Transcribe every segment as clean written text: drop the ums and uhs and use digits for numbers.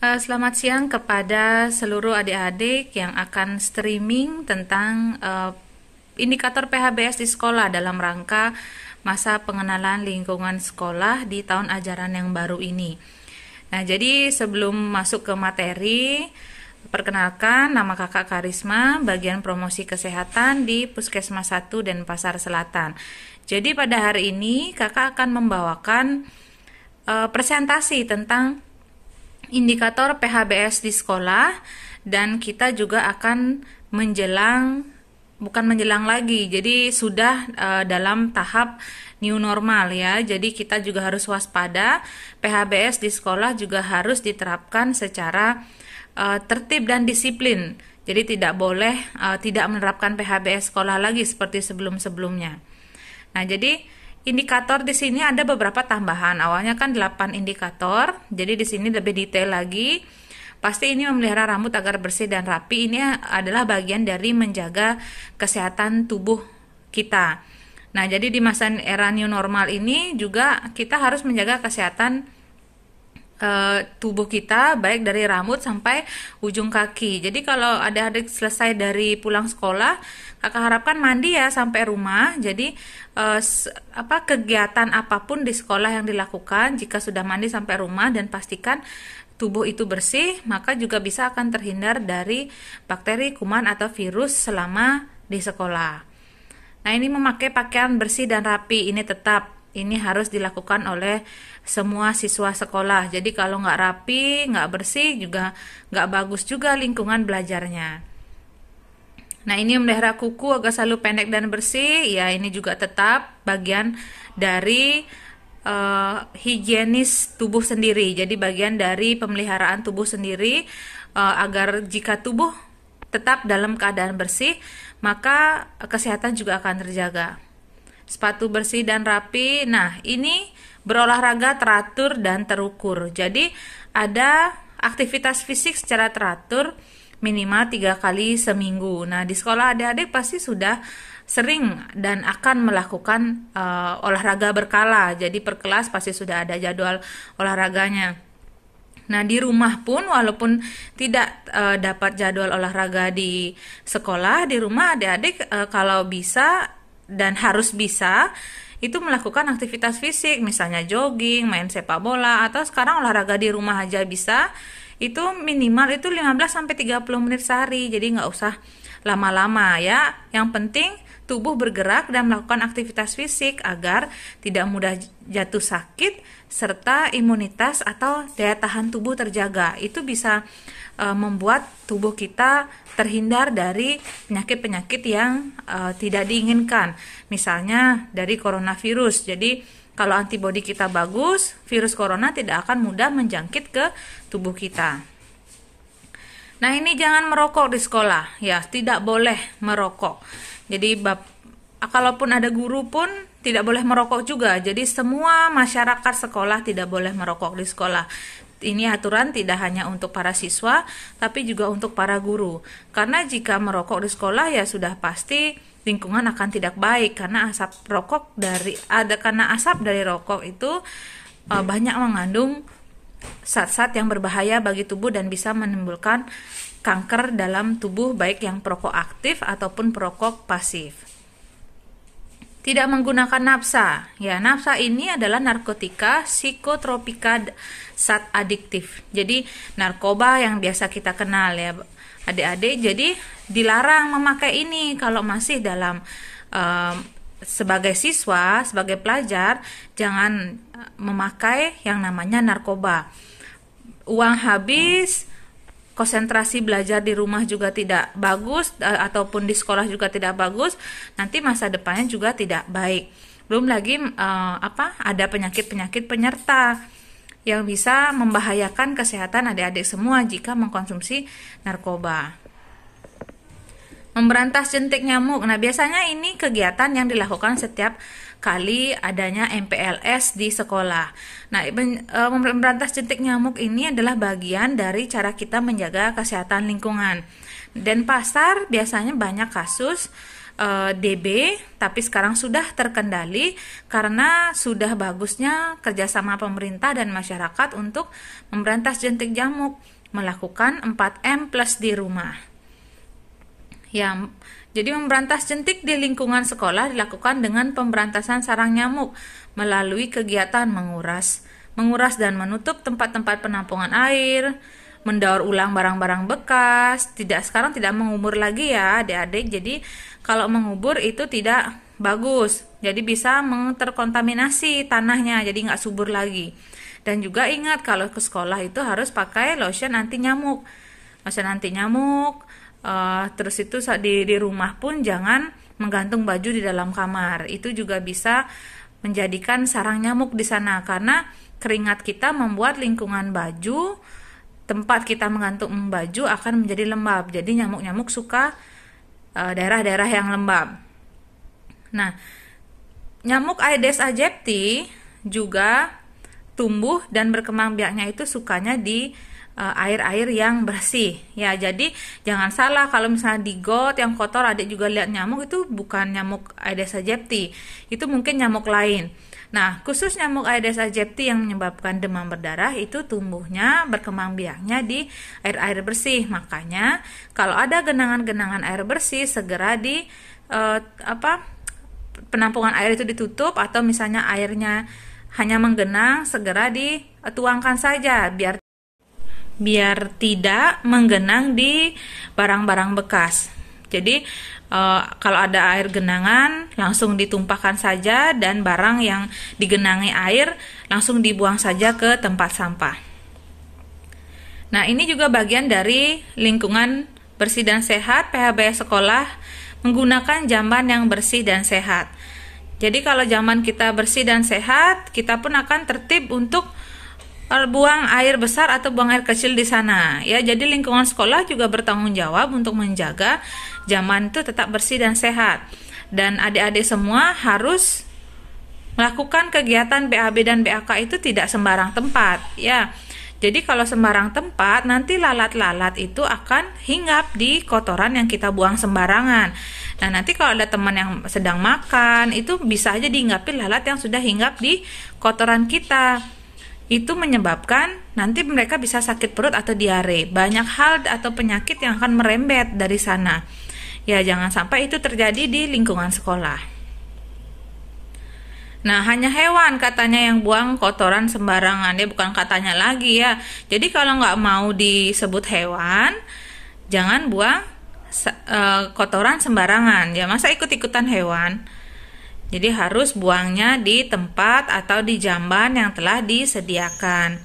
Selamat siang kepada seluruh adik-adik yang akan streaming tentang indikator PHBS di sekolah dalam rangka masa pengenalan lingkungan sekolah di tahun ajaran yang baru ini. Nah, jadi sebelum masuk ke materi, perkenalkan nama Kakak Karisma, bagian promosi kesehatan di Puskesmas 1 Denpasar Selatan. Jadi pada hari ini Kakak akan membawakan presentasi tentang indikator PHBS di sekolah, dan kita juga akan bukan menjelang lagi, jadi sudah dalam tahap new normal ya. Jadi kita juga harus waspada, PHBS di sekolah juga harus diterapkan secara tertib dan disiplin. Jadi tidak boleh tidak menerapkan PHBS sekolah lagi seperti sebelum-sebelumnya. Nah, jadi indikator di sini ada beberapa tambahan. Awalnya kan 8 indikator. Jadi di sini lebih detail lagi. Pasti ini memelihara rambut agar bersih dan rapi. Ini adalah bagian dari menjaga kesehatan tubuh kita. Nah, jadi di masa era new normal ini juga kita harus menjaga kesehatan tubuh kita, baik dari rambut sampai ujung kaki. Jadi kalau ada adik selesai dari pulang sekolah, kakak harapkan mandi ya sampai rumah. Jadi kegiatan apapun di sekolah yang dilakukan, jika sudah mandi sampai rumah dan pastikan tubuh itu bersih, maka juga bisa akan terhindar dari bakteri, kuman atau virus selama di sekolah. Nah, ini memakai pakaian bersih dan rapi, ini harus dilakukan oleh semua siswa sekolah. Jadi kalau nggak rapi, nggak bersih juga nggak bagus juga lingkungan belajarnya. Nah, ini memelihara kuku agar selalu pendek dan bersih. Ya, ini juga tetap bagian dari higienis tubuh sendiri. Jadi bagian dari pemeliharaan tubuh sendiri, agar jika tubuh tetap dalam keadaan bersih, maka kesehatan juga akan terjaga. Sepatu bersih dan rapi. Nah, ini berolahraga teratur dan terukur. Jadi ada aktivitas fisik secara teratur minimal 3 kali seminggu. Nah, di sekolah adik-adik pasti sudah sering dan akan melakukan olahraga berkala. Jadi per kelas pasti sudah ada jadwal olahraganya. Nah, di rumah pun walaupun tidak dapat jadwal olahraga di sekolah, di rumah adik-adik kalau bisa dan harus bisa itu melakukan aktivitas fisik, misalnya jogging, main sepak bola, atau sekarang olahraga di rumah aja bisa. Itu minimal itu 15-30 menit sehari, jadi nggak usah lama-lama ya. Yang penting tubuh bergerak dan melakukan aktivitas fisik agar tidak mudah jatuh sakit, serta imunitas atau daya tahan tubuh terjaga. Itu bisa membuat tubuh kita terhindar dari penyakit-penyakit yang tidak diinginkan, misalnya dari coronavirus. Jadi kalau antibodi kita bagus, virus corona tidak akan mudah menjangkit ke tubuh kita. Nah, ini jangan merokok di sekolah ya, tidak boleh merokok. Jadi kalaupun ada guru pun tidak boleh merokok juga. Jadi semua masyarakat sekolah tidak boleh merokok di sekolah. Ini aturan tidak hanya untuk para siswa, tapi juga untuk para guru. Karena jika merokok di sekolah ya sudah pasti lingkungan akan tidak baik, karena asap dari rokok itu banyak mengandung zat-zat yang berbahaya bagi tubuh dan bisa menimbulkan kanker dalam tubuh, baik yang perokok aktif ataupun perokok pasif. Tidak menggunakan nafsa. Ya, nafsa ini adalah narkotika psikotropika zat adiktif. Jadi narkoba yang biasa kita kenal ya adik-adik. Jadi dilarang memakai ini kalau masih dalam sebagai siswa, sebagai pelajar, jangan memakai yang namanya narkoba. Uang habis, konsentrasi belajar di rumah juga tidak bagus, ataupun di sekolah juga tidak bagus, nanti masa depannya juga tidak baik. Belum lagi ada penyakit-penyakit penyerta yang bisa membahayakan kesehatan adik-adik semua jika mengkonsumsi narkoba. Memberantas jentik nyamuk. Nah, biasanya ini kegiatan yang dilakukan setiap kali adanya MPLS di sekolah. Nah, memberantas jentik nyamuk ini adalah bagian dari cara kita menjaga kesehatan lingkungan. Denpasar biasanya banyak kasus DB, tapi sekarang sudah terkendali karena sudah bagusnya kerjasama pemerintah dan masyarakat untuk memberantas jentik nyamuk. melakukan 4M plus di rumah. Ya, jadi memberantas jentik di lingkungan sekolah dilakukan dengan pemberantasan sarang nyamuk melalui kegiatan menguras dan menutup tempat-tempat penampungan air, mendaur ulang barang-barang bekas. Sekarang tidak mengubur lagi ya adik-adik. Jadi kalau mengubur itu tidak bagus. Jadi bisa terkontaminasi tanahnya, jadi nggak subur lagi. Dan juga ingat kalau ke sekolah itu harus pakai lotion anti nyamuk. Terus itu di rumah pun jangan menggantung baju di dalam kamar. Itu juga bisa menjadikan sarang nyamuk di sana, karena keringat kita membuat lingkungan baju, tempat kita menggantung baju akan menjadi lembab. Jadi nyamuk-nyamuk suka daerah-daerah yang lembab. Nah, nyamuk Aedes aegypti juga tumbuh dan berkembang biaknya itu sukanya di air-air yang bersih ya. Jadi jangan salah, kalau misalnya di got yang kotor adik juga lihat nyamuk, itu bukan nyamuk Aedes aegypti, itu mungkin nyamuk lain. Nah, khusus nyamuk Aedes aegypti yang menyebabkan demam berdarah itu tumbuhnya, berkembang biaknya di air-air bersih. Makanya kalau ada genangan-genangan air bersih, segera di penampungan air itu ditutup, atau misalnya airnya hanya menggenang, segera dituangkan saja biar tidak menggenang di barang-barang bekas. Jadi kalau ada air genangan langsung ditumpahkan saja, dan barang yang digenangi air langsung dibuang saja ke tempat sampah. Nah, ini juga bagian dari lingkungan bersih dan sehat. PHBS sekolah menggunakan jamban yang bersih dan sehat. Jadi kalau jamban kita bersih dan sehat, kita pun akan tertib untuk buang air besar atau buang air kecil di sana ya. Jadi lingkungan sekolah juga bertanggung jawab untuk menjaga jamban itu tetap bersih dan sehat. Dan adik-adik semua harus melakukan kegiatan BAB dan BAK itu tidak sembarang tempat ya. Jadi kalau sembarang tempat, nanti lalat-lalat itu akan hinggap di kotoran yang kita buang sembarangan. Nah, nanti kalau ada teman yang sedang makan, itu bisa aja dihinggapin lalat yang sudah hinggap di kotoran kita. Itu menyebabkan nanti mereka bisa sakit perut atau diare. Banyak hal atau penyakit yang akan merembet dari sana. Ya, jangan sampai itu terjadi di lingkungan sekolah. Nah, hanya hewan katanya yang buang kotoran sembarangan, ya bukan katanya lagi ya. Jadi kalau nggak mau disebut hewan, jangan buang kotoran sembarangan. Ya, masa ikut-ikutan hewan? Jadi harus buangnya di tempat atau di jamban yang telah disediakan.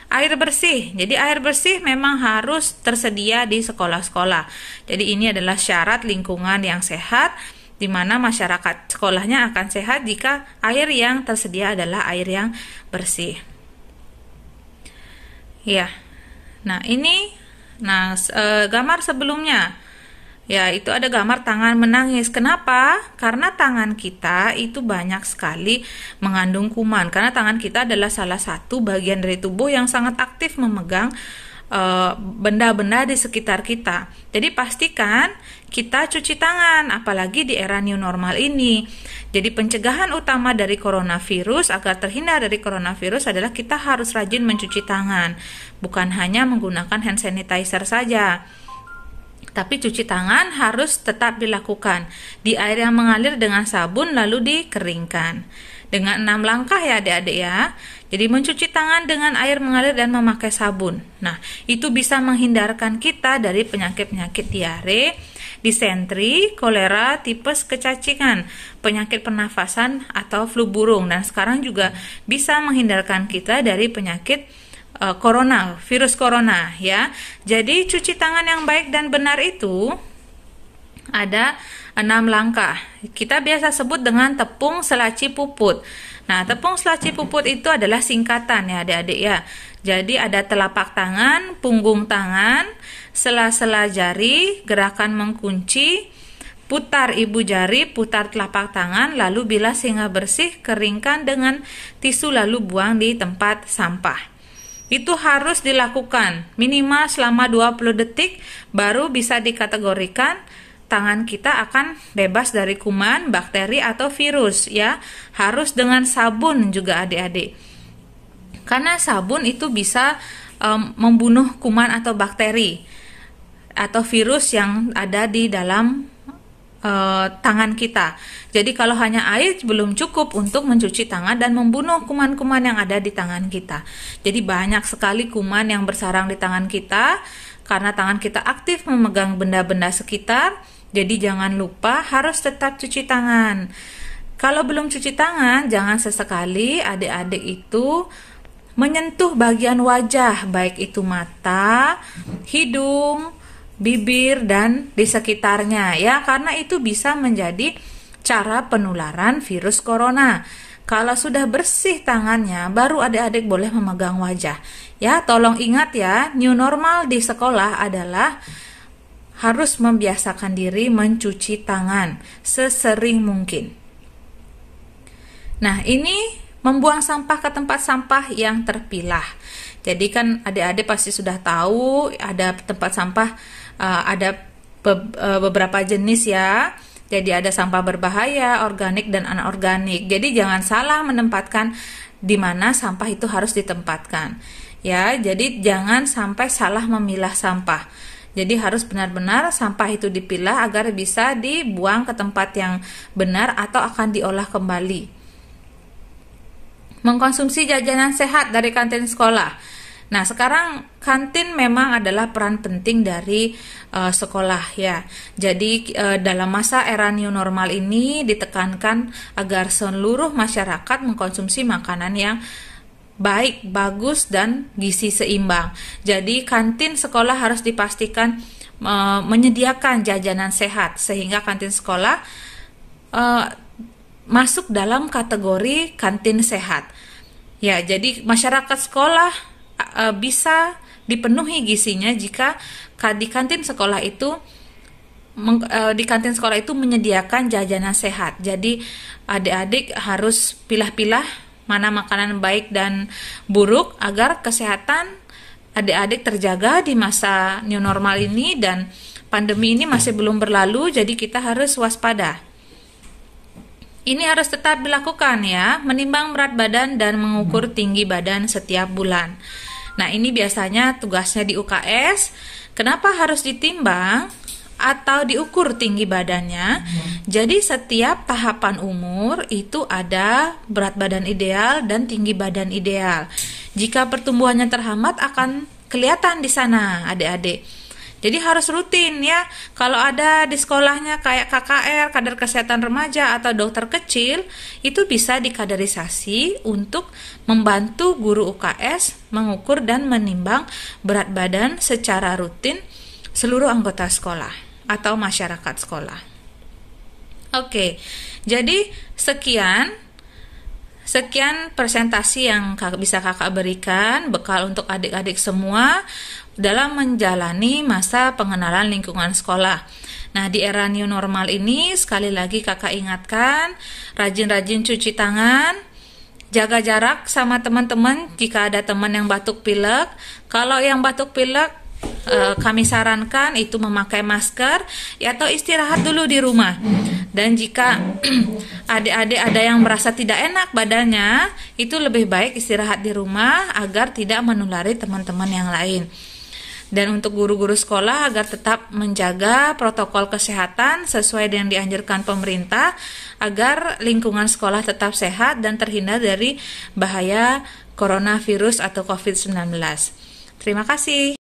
Air bersih. Jadi air bersih memang harus tersedia di sekolah-sekolah. Jadi ini adalah syarat lingkungan yang sehat, di mana masyarakat sekolahnya akan sehat jika air yang tersedia adalah air yang bersih. Ya. Nah, ini gamar sebelumnya. Ya, itu ada gambar tangan menangis. Kenapa? Karena tangan kita itu banyak sekali mengandung kuman. Karena tangan kita adalah salah satu bagian dari tubuh yang sangat aktif memegang benda-benda di sekitar kita. Jadi pastikan kita cuci tangan, apalagi di era new normal ini. Jadi pencegahan utama dari coronavirus, agar terhindar dari coronavirus, adalah kita harus rajin mencuci tangan. Bukan hanya menggunakan hand sanitizer saja, tapi cuci tangan harus tetap dilakukan di air yang mengalir dengan sabun, lalu dikeringkan dengan 6 langkah ya adik-adik ya. Jadi mencuci tangan dengan air mengalir dan memakai sabun. Nah, itu bisa menghindarkan kita dari penyakit-penyakit diare, disentri, kolera, tipes, kecacingan, penyakit pernafasan atau flu burung. Dan sekarang juga bisa menghindarkan kita dari penyakit virus corona ya. Jadi cuci tangan yang baik dan benar itu ada 6 langkah. Kita biasa sebut dengan tepung selaci puput. Nah, tepung selaci puput itu adalah singkatan ya adik-adik ya. Jadi ada telapak tangan, punggung tangan, sela-sela jari, gerakan mengkunci, putar ibu jari, putar telapak tangan, lalu bilas hingga bersih, keringkan dengan tisu lalu buang di tempat sampah. Itu harus dilakukan minimal selama 20 detik, baru bisa dikategorikan tangan kita akan bebas dari kuman, bakteri atau virus ya. Harus dengan sabun juga adik-adik. Karena sabun itu bisa membunuh kuman atau bakteri atau virus yang ada di dalam tangan kita. Jadi kalau hanya air belum cukup untuk mencuci tangan dan membunuh kuman-kuman yang ada di tangan kita. Jadi banyak sekali kuman yang bersarang di tangan kita karena tangan kita aktif memegang benda-benda sekitar. Jadi jangan lupa harus tetap cuci tangan. Kalau belum cuci tangan, jangan sesekali adik-adik itu menyentuh bagian wajah, baik itu mata, hidung, bibir, dan di sekitarnya ya, karena itu bisa menjadi cara penularan virus corona. Kalau sudah bersih tangannya, baru adik-adik boleh memegang wajah. Ya, tolong ingat ya, new normal di sekolah adalah harus membiasakan diri mencuci tangan sesering mungkin. Nah, ini membuang sampah ke tempat sampah yang terpilah. Jadi kan adik-adik pasti sudah tahu ada tempat sampah, ada beberapa jenis ya. Jadi ada sampah berbahaya, organik dan anorganik. Jadi jangan salah menempatkan di mana sampah itu harus ditempatkan. Ya, jadi jangan sampai salah memilah sampah. Jadi harus benar-benar sampah itu dipilah agar bisa dibuang ke tempat yang benar atau akan diolah kembali. Mengkonsumsi jajanan sehat dari kantin sekolah. Nah, sekarang kantin memang adalah peran penting dari sekolah ya. Jadi dalam masa era new normal ini ditekankan agar seluruh masyarakat mengkonsumsi makanan yang baik, bagus, dan gizi seimbang. Jadi kantin sekolah harus dipastikan menyediakan jajanan sehat sehingga kantin sekolah masuk dalam kategori kantin sehat. Ya, jadi masyarakat sekolah bisa dipenuhi gizinya jika di kantin sekolah itu menyediakan jajanan sehat. Jadi adik-adik harus pilah-pilah mana makanan baik dan buruk agar kesehatan adik-adik terjaga di masa new normal ini, dan pandemi ini masih belum berlalu, jadi kita harus waspada. Ini harus tetap dilakukan ya, menimbang berat badan dan mengukur tinggi badan setiap bulan. Nah, ini biasanya tugasnya di UKS. Kenapa harus ditimbang atau diukur tinggi badannya? Jadi setiap tahapan umur itu ada berat badan ideal dan tinggi badan ideal. Jika pertumbuhannya terhambat akan kelihatan di sana adik-adik. Jadi harus rutin ya. Kalau ada di sekolahnya kayak KKR, kader kesehatan remaja atau dokter kecil, itu bisa dikaderisasi untuk membantu guru UKS mengukur dan menimbang berat badan secara rutin seluruh anggota sekolah atau masyarakat sekolah. Oke, jadi sekian presentasi yang bisa kakak berikan bekal untuk adik-adik semua dalam menjalani masa pengenalan lingkungan sekolah. Nah, di era new normal ini sekali lagi kakak ingatkan, rajin-rajin cuci tangan, jaga jarak sama teman-teman jika ada teman yang batuk pilek. Kalau yang batuk pilek kami sarankan itu memakai masker ya, atau istirahat dulu di rumah. Dan jika adik-adik ada yang merasa tidak enak badannya, itu lebih baik istirahat di rumah agar tidak menulari teman-teman yang lain. Dan untuk guru-guru sekolah agar tetap menjaga protokol kesehatan sesuai dengan dianjurkan pemerintah agar lingkungan sekolah tetap sehat dan terhindar dari bahaya coronavirus atau COVID-19. Terima kasih.